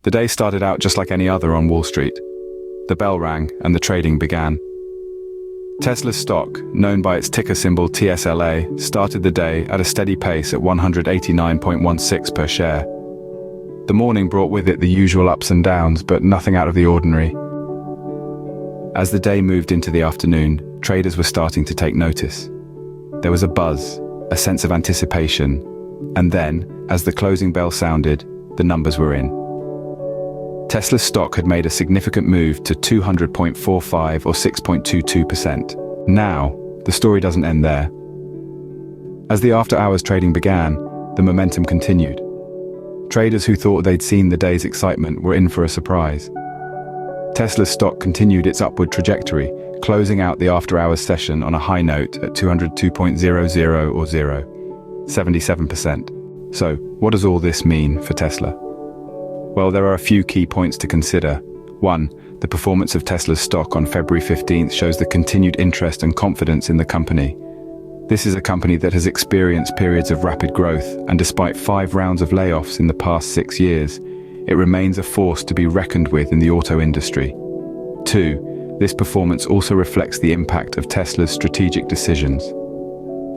The day started out just like any other on Wall Street. The bell rang and the trading began. Tesla stock, known by its ticker symbol TSLA, started the day at a steady pace at 189.16 per share. The morning brought with it the usual ups and downs, but nothing out of the ordinary. As the day moved into the afternoon, traders were starting to take notice. There was a buzz, a sense of anticipation, and then, as the closing bell sounded, the numbers were in. Tesla stock had made a significant move to 200.45 or 6.22%. Now, the story doesn't end there. As the after-hours trading began, the momentum continued. Traders who thought they'd seen the day's excitement were in for a surprise. Tesla's stock continued its upward trajectory, closing out the after-hours session on a high note at 202.00 or 77%. So, what does all this mean for Tesla? Well, there are a few key points to consider. 1. The performance of Tesla's stock on February 15th shows the continued interest and confidence in the company. This is a company that has experienced periods of rapid growth, and despite 5 rounds of layoffs in the past 6 years, it remains a force to be reckoned with in the auto industry. 2. This performance also reflects the impact of Tesla's strategic decisions.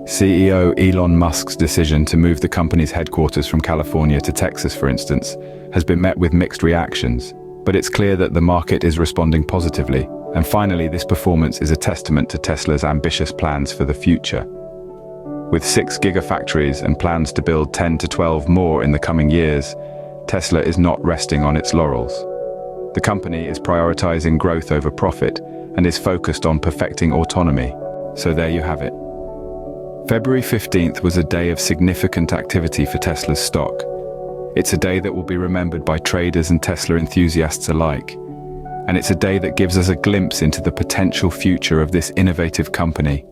CEO Elon Musk's decision to move the company's headquarters from California to Texas, for instance, has been met with mixed reactions, but it's clear that the market is responding positively. And finally, this performance is a testament to Tesla's ambitious plans for the future. With 6 gigafactories and plans to build 10 to 12 more in the coming years, Tesla is not resting on its laurels. The company is prioritizing growth over profit and is focused on perfecting autonomy. So there you have it. February 15th was a day of significant activity for Tesla's stock. It's a day that will be remembered by traders and Tesla enthusiasts alike. And it's a day that gives us a glimpse into the potential future of this innovative company.